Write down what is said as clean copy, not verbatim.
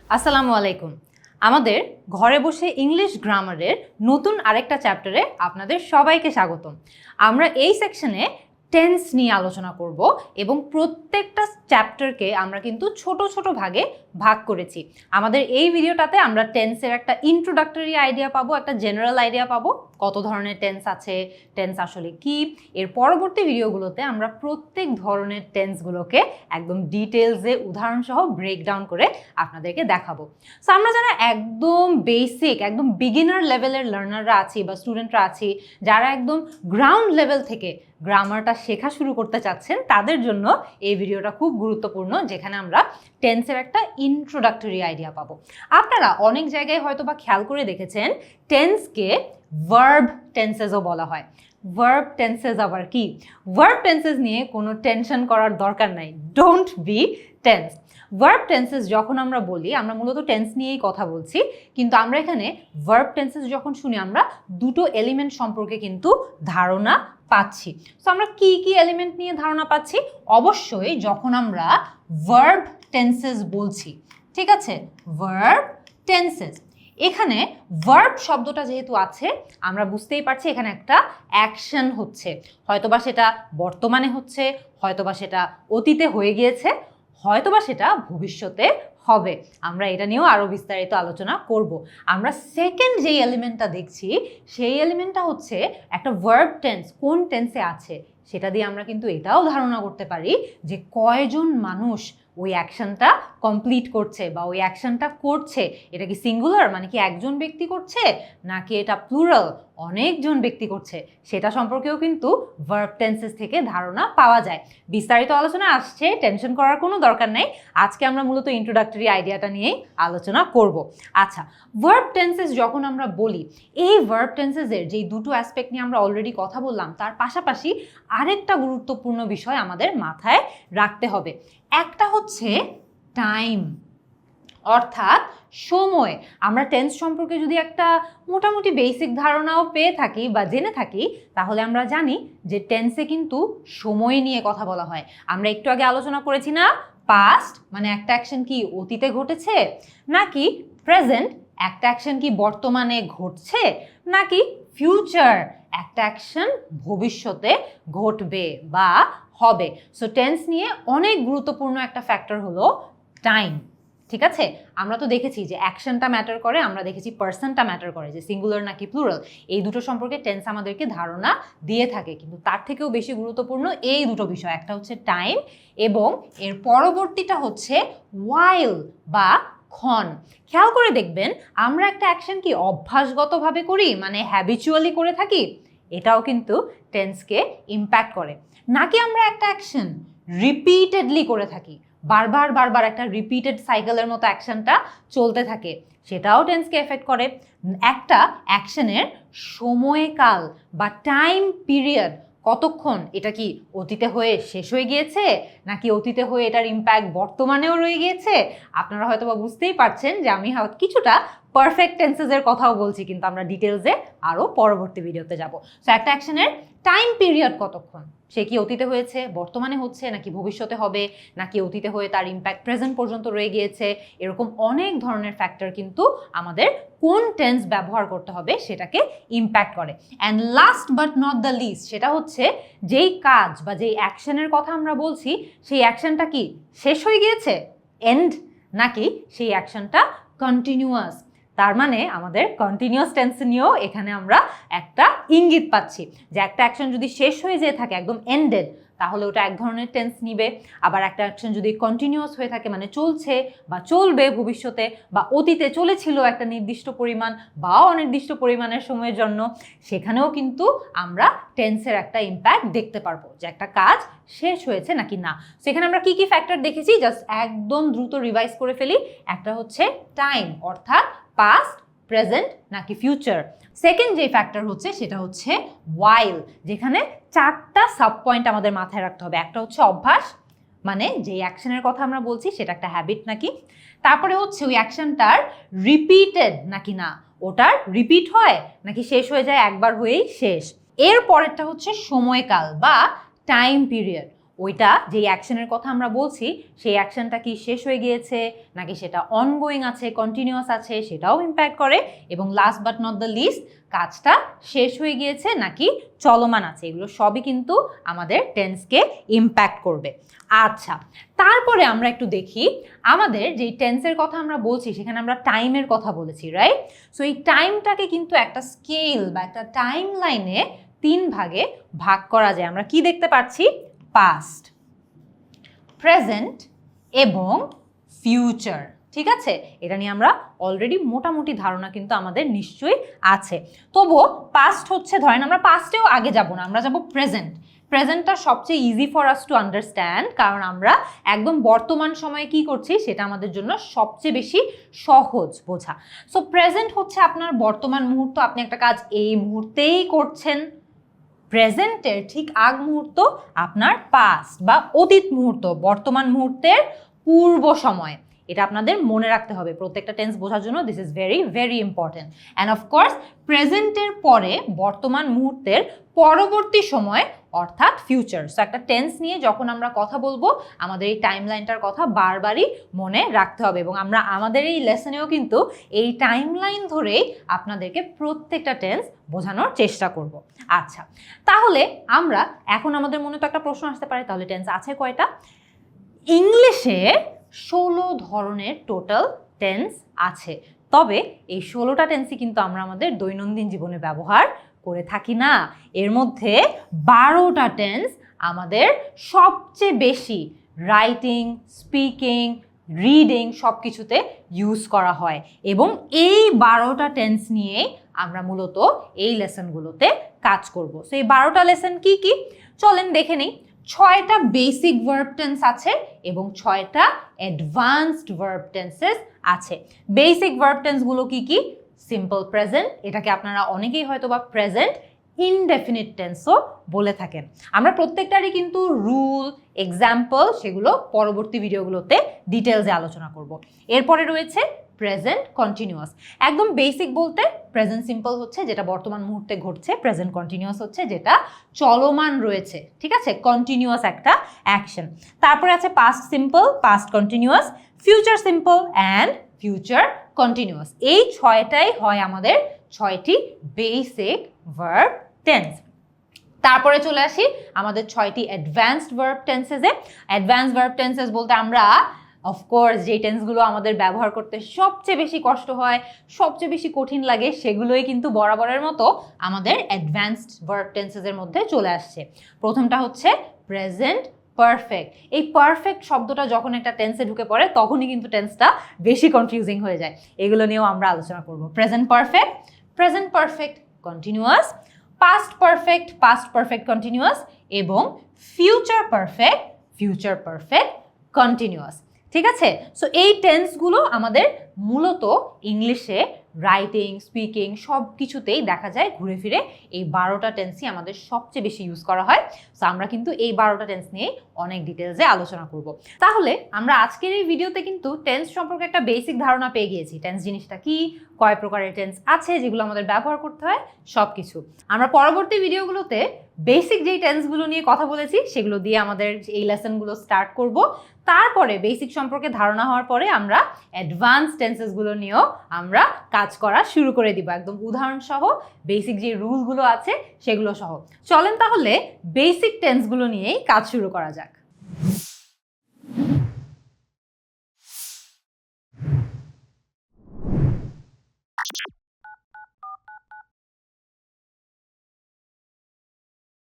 আসসালামু আলাইকুম। আমাদের ঘরে বসে ইংলিশ গ্রামারের নতুন আরেকটা চ্যাপ্টারে আপনাদের সবাইকে স্বাগতম। আমরা এই সেকশনে টেন্স নিয়ে আলোচনা করব এবং প্রত্যেকটা চ্যাপ্টারকে আমরা কিন্তু ছোট ছোট ভাগে ভাগ করেছি। আমাদের এই ভিডিওটাতে আমরা টেন্সের একটা ইন্ট্রোডাক্টরি আইডিয়া পাবো, একটা জেনারেল আইডিয়া পাবো, কত ধরনের টেন্স আছে, টেন্স আসলে কি। এর পরবর্তী ভিডিওগুলোতে আমরা প্রত্যেক ধরনের টেন্সগুলোকে একদম ডিটেলসে উদাহরণসহ ব্রেকডাউন করে আপনাদেরকে দেখাবো। সো আমরা যারা একদম বেসিক, একদম বিগিনার লেভেলের লার্নাররা আছি বা স্টুডেন্টরা আছি, যারা একদম গ্রাউন্ড লেভেল থেকে গ্রামারটা শেখা শুরু করতে চাচ্ছেন, তাদের জন্য এই ভিডিওটা খুব গুরুত্বপূর্ণ, যেখানে আমরা টেন্সের একটা ইন্ট্রোডাক্টরি আইডিয়া পাবো। আপনারা অনেক জায়গায় হয়তো বা খেয়াল করে দেখেছেন টেন্সকে ভার্ব টেন্সেসও বলা হয়। ভার্ব টেন্সেস আবার কি? ভার্ব টেন্সেস নিয়ে কোনো টেনশন করার দরকার নাই, don't be tense. Verb tenses যখন আমরা বলি, আমরা মূলত টেন্স নিয়েই কথা বলছি, কিন্তু আমরা এখানে ভার্ব টেন্সেস যখন শুনি, আমরা দুটো এলিমেন্ট সম্পর্কে কিন্তু ধারণা পাচ্ছি। সো আমরা কি কি এলিমেন্ট নিয়ে ধারণা পাচ্ছি? অবশ্যই যখন আমরা ভার্ব টেন্সেস বলছি, ঠিক আছে, ভার্ব টেন্সেস, এখানে ভার্ব শব্দটা যেহেতু আছে, আমরা বুঝতেই পারছি এখানে একটা অ্যাকশন হচ্ছে। হয়তোবা সেটা বর্তমানে হচ্ছে, হয়তোবা সেটা অতীতে হয়ে গিয়েছে, হয়তোবা সেটা ভবিষ্যতে হবে। আমরা এটা নিয়েও আরও বিস্তারিত আলোচনা করব। আমরা সেকেন্ড যেই এলিমেন্টটা দেখছি, সেই এলিমেন্টটা হচ্ছে একটা ভার্ব টেন্স কোন টেন্সে আছে, সেটা দিয়ে আমরা কিন্তু এটাও ধারণা করতে পারি যে কয়জন মানুষ ওই অ্যাকশনটা কমপ্লিট করছে বা ওই অ্যাকশনটা করছে। এটা কি সিঙ্গুলার, মানে কি একজন ব্যক্তি করছে, নাকি এটা প্লুরাল, অনেকজন ব্যক্তি করছে, সেটা সম্পর্কেও কিন্তু ভার্ব টেন্সেস থেকে ধারণা পাওয়া যায়। বিস্তারিত আলোচনা আসছে, টেনশন করার কোনো দরকার নেই। আজকে আমরা মূলত ইন্ট্রোডাক্টরি আইডিয়াটা নিয়েই আলোচনা করব। আচ্ছা, ভার্ব টেন্সেস যখন আমরা বলি, এই ভার্ব টেন্সেসের যেই দুটো অ্যাসপেক্ট নিয়ে আমরা অলরেডি কথা বললাম, তার পাশাপাশি আরেকটা গুরুত্বপূর্ণ বিষয় আমাদের মাথায় রাখতে হবে। একটা হচ্ছে টাইম, অর্থাৎ সময়। আমরা টেন্স সম্পর্কে যদি একটা মোটামুটি বেসিক ধারণাও পেয়ে থাকি বা জেনে থাকি, তাহলে আমরা জানি যে টেন্সে কিন্তু সময় নিয়ে কথা বলা হয়। আমরা একটু আগে আলোচনা করেছি না, পাস্ট মানে একটা অ্যাকশন কি অতীতে ঘটেছে, নাকি প্রেজেন্ট একটা অ্যাকশন কি বর্তমানে ঘটছে, নাকি ফিউচার একটা অ্যাকশন ভবিষ্যতে ঘটবে বা হবে। সো টেন্স নিয়ে অনেক গুরুত্বপূর্ণ একটা ফ্যাক্টর হলো টাইম, ঠিক আছে। আমরা তো দেখেছি যে অ্যাকশনটা ম্যাটার করে, আমরা দেখেছি পার্সনটা ম্যাটার করে, যে সিঙ্গুলার নাকি প্লুরাল, এই দুটো সম্পর্কে টেন্স আমাদেরকে ধারণা দিয়ে থাকে। কিন্তু তার থেকেও বেশি গুরুত্বপূর্ণ এই দুটো বিষয়, একটা হচ্ছে টাইম এবং এর পরবর্তীটা হচ্ছে ওয়াইল বা ক্ষণ। খেয়াল করে দেখবেন, আমরা একটা অ্যাকশন কি অভ্যাসগতভাবে করি, মানে হ্যাবিচুয়ালি করে থাকি, এটাও কিন্তু টেন্সকে ইম্প্যাক্ট করে, নাকি আমরা একটা অ্যাকশন রিপিটেডলি করে থাকি, বারবার বারবার একটা রিপিটেড সাইকেলের মতো অ্যাকশনটা চলতে থাকে, সেটাও টেন্সকে এফেক্ট করে। একটা অ্যাকশনের সময়কাল বা টাইম পিরিয়ড কতক্ষণ, এটা কি অতীতে হয়ে শেষ হয়ে গিয়েছে, নাকি অতীতে হয়ে এটার ইম্প্যাক্ট বর্তমানেও রয়ে গিয়েছে। আপনারা হয়তো বা বুঝতেই পারছেন যে আমি কিছুটা পারফেক্ট টেন্সেসের কথাও বলছি, কিন্তু আমরা ডিটেলসে আরও পরবর্তী ভিডিওতে যাব। সো একটা অ্যাকশনের টাইম পিরিয়ড কতক্ষণ, সে কি অতীতে হয়েছে, বর্তমানে হচ্ছে, নাকি ভবিষ্যতে হবে, নাকি অতীতে হয়ে তার ইম্প্যাক্ট প্রেজেন্ট পর্যন্ত রয়ে গিয়েছে, এরকম অনেক ধরনের ফ্যাক্টর কিন্তু আমাদের কোন টেন্স ব্যবহার করতে হবে সেটাকে ইম্প্যাক্ট করে। And last but not the least, সেটা হচ্ছে যেই কাজ বা যেই অ্যাকশনের কথা আমরা বলছি, সেই অ্যাকশনটা কি শেষ হয়ে গিয়েছে, এন্ড, নাকি সেই অ্যাকশনটা কন্টিনিউয়াস। তার মানে আমাদের কন্টিনিউয়াস টেন্স নিয়েও এখানে আমরা একটা ইঙ্গিত পাচ্ছি যে একটা অ্যাকশন যদি শেষ হয়ে যেয়ে থাকে, একদম এন্ডেড, তাহলে ওটা এক ধরনের টেন্স নিবে। আবার একটা অ্যাকশন যদি কন্টিনিউয়াস হয়ে থাকে, মানে চলছে বা চলবে ভবিষ্যতে, বা অতীতে চলেছিল একটা নির্দিষ্ট পরিমাণ বা অনির্দিষ্ট পরিমাণের সময়ের জন্য, সেখানেও কিন্তু আমরা টেন্সের একটা ইম্প্যাক্ট দেখতে পারবো যে একটা কাজ শেষ হয়েছে নাকি না। সেখানে আমরা কি কি ফ্যাক্টর দেখেছি, জাস্ট একদম দ্রুত রিভাইজ করে ফেলি। একটা হচ্ছে টাইম, অর্থাৎ পাস্ট, প্রেজেন্ট নাকি ফিউচার। সেকেন্ড যে ফ্যাক্টর হচ্ছে সেটা হচ্ছে ওয়াইল, যেখানে চারটা সাব পয়েন্ট আমাদের মাথায় রাখতে হবে। একটা হচ্ছে অভ্যাস, মানে যে অ্যাকশনের কথা আমরা বলছি সেটা একটা হ্যাবিট নাকি। তারপরে হচ্ছে ওই অ্যাকশনটার রিপিটেড নাকি না, ওটার রিপিট হয় নাকি শেষ হয়ে যায় একবার হয়েই শেষ। এর পরেরটা হচ্ছে সময়কাল বা টাইম পিরিয়ড, ওইটা যেই অ্যাকশনের কথা আমরা বলছি সেই অ্যাকশনটা কি শেষ হয়ে গিয়েছে নাকি সেটা অনগোয়িং আছে, কন্টিনিউয়াস আছে, সেটাও ইম্প্যাক্ট করে। এবং last but not the least, কাজটা শেষ হয়ে গিয়েছে নাকি চলমান আছে, এগুলো সবই কিন্তু আমাদের টেন্সকে ইম্প্যাক্ট করবে। আচ্ছা, তারপরে আমরা একটু দেখি আমাদের যেই টেন্সের কথা আমরা বলছি সেখানে আমরা টাইমের কথা বলেছি, রাইট? সো এই টাইমটাকে কিন্তু একটা স্কেল বা একটা টাইম লাইনে 3 ভাগে ভাগ করা যায়। আমরা কি দেখতে পাচ্ছি? পাস্ট, প্রেজেন্ট এবং ফিউচার। ঠিক আছে, এটা নিয়ে আমরা অলরেডি মোটামুটি ধারণা কিন্তু আমাদের নিশ্চয়ই আছে। তবুও পাস্ট হচ্ছে, ধরেন আমরা পাস্টেও আগে যাব না, আমরা যাব প্রেজেন্ট। প্রেজেন্টটা সবচেয়ে easy for us to understand, কারণ আমরা একদম বর্তমান সময়ে কি করছি সেটা আমাদের জন্য সবচেয়ে বেশি সহজ বোঝা। সো প্রেজেন্ট হচ্ছে আপনার বর্তমান মুহূর্ত, আপনি একটা কাজ এই মুহূর্তেই করছেন। প্রেজেন্টের ঠিক আগ মুহূর্ত আপনার পাস্ট বা অতীত মুহূর্ত, বর্তমান মুহূর্তের পূর্ব সময়। এটা আপনাদের মনে রাখতে হবে প্রত্যেকটা টেন্স বোঝার জন্য। This is very very important. And of course প্রেজেন্টের পরে বর্তমান মুহূর্তের পরবর্তী সময় অর্থাৎ ফিউচার। সো একটা টেন্স নিয়ে যখন আমরা কথা বলবো আমাদের এই টাইম লাইনটার কথা বারবারই মনে রাখতে হবে, এবং আমরা আমাদের এই লেসনেও কিন্তু এই টাইম লাইন ধরেই আপনাদেরকে প্রত্যেকটা টেন্স বোঝানোর চেষ্টা করব। আচ্ছা, তাহলে আমরা এখন আমাদের মনে তো একটা প্রশ্ন আসতে পারে, তাহলে টেন্স আছে কয়টা? ইংলিশে 16 ধরনের টোটাল টেন্স আছে, তবে এই 16টা টেন্সই কিন্তু আমরা আমাদের দৈনন্দিন জীবনে ব্যবহার করে থাকি না। এর মধ্যে 12টা টেন্স আমাদের সবচেয়ে বেশি রাইটিং, স্পিকিং, রিডিং সব কিছুতে ইউজ করা হয়, এবং এই 12টা টেন্স নিয়েই আমরা মূলত এই লেসনগুলোতে কাজ করব। সো এই 12টা লেসন কি কি চলেন দেখে নিই। 6টা বেসিক ভার্ব টেন্স আছে এবং 6টা অ্যাডভান্সড ভার্ব টেন্সেস আছে। বেসিক ভার্ব টেন্সগুলো কি কি? সিম্পল প্রেজেন্ট, এটাকে আপনারা অনেকেই হয়তো বা প্রেজেন্ট ইনডেফিনিট টেন্সও বলে থাকেন। আমরা প্রত্যেকটারই কিন্তু রুল, এক্সাম্পল সেগুলো পরবর্তী ভিডিওগুলোতে ডিটেলসে আলোচনা করব। এরপরে রয়েছে প্রেজেন্ট কন্টিনিউয়াস। একদম বেসিক বলতে প্রেজেন্ট সিম্পল হচ্ছে যেটা বর্তমান মুহূর্তে ঘটছে, প্রেজেন্ট কন্টিনিউয়াস হচ্ছে যেটা চলমান রয়েছে। ঠিক আছে, কন্টিনিউয়াস একটা অ্যাকশন। তারপরে আছে past simple, past continuous, future simple and future continuous. এই 6টাই হয় আমাদের 6টি বেসিক ভার্ব টেন্স। তারপরে চলে আসি আমাদের 6টি অ্যাডভান্সড ভার্ব টেন্সেসে। অ্যাডভান্সড ভার্ব টেন্সেস বলতে আমরা অফকোর্স যেই টেন্সগুলো আমাদের ব্যবহার করতে সবচেয়ে বেশি কষ্ট হয়, সবচেয়ে বেশি কঠিন লাগে, সেগুলোই কিন্তু বরাবরের মতো আমাদের অ্যাডভান্সড ভার্ব টেন্সেসের মধ্যে চলে আসছে। প্রথমটা হচ্ছে প্রেজেন্ট পারফেক্ট। এই পারফেক্ট শব্দটা যখন একটা টেন্সে ঢুকে পড়ে তখনই কিন্তু টেন্সটা বেশি কনফিউজিং হয়ে যায়। এগুলো নিয়েও আমরা আলোচনা করব। Present perfect continuous, past perfect continuous এবং ফিউচার পারফেক্ট কন্টিনিউয়াস। ঠিক আছে, সো এই টেন্সগুলো আমাদের মূলত ইংলিশে রাইটিং, স্পিকিং সব কিছুতেই দেখা যায় ঘুরে ফিরে এই 12টা টেন্সই আমাদের সবচেয়ে বেশি ইউজ করা হয়। সো আমরা কিন্তু এই 12টা টেন্স নিয়ে অনেক ডিটেলসে আলোচনা করব। তাহলে আমরা আজকের এই ভিডিওতে কিন্তু টেন্স সম্পর্কে একটা বেসিক ধারণা পেয়ে গিয়েছি। টেন্স জিনিসটা কি, কয় প্রকারের টেন্স আছে যেগুলো আমাদের ব্যবহার করতে হয়, সব কিছু। আমরা পরবর্তী ভিডিওগুলোতে বেসিক যেই টেন্সগুলো নিয়ে কথা বলেছি সেগুলো দিয়ে আমাদের এই লেসনগুলো স্টার্ট করব। তারপরে বেসিক সম্পর্কে ধারণা হওয়ার পরে আমরা অ্যাডভান্স টেন্সেসগুলো নিয়েও আমরা কাজ করা শুরু করে দিব, একদম উদাহরণ সহ, বেসিক যে রুলগুলো আছে সেগুলো সহ। চলেন তাহলে বেসিক টেন্সগুলো নিয়েই কাজ শুরু করা যাক।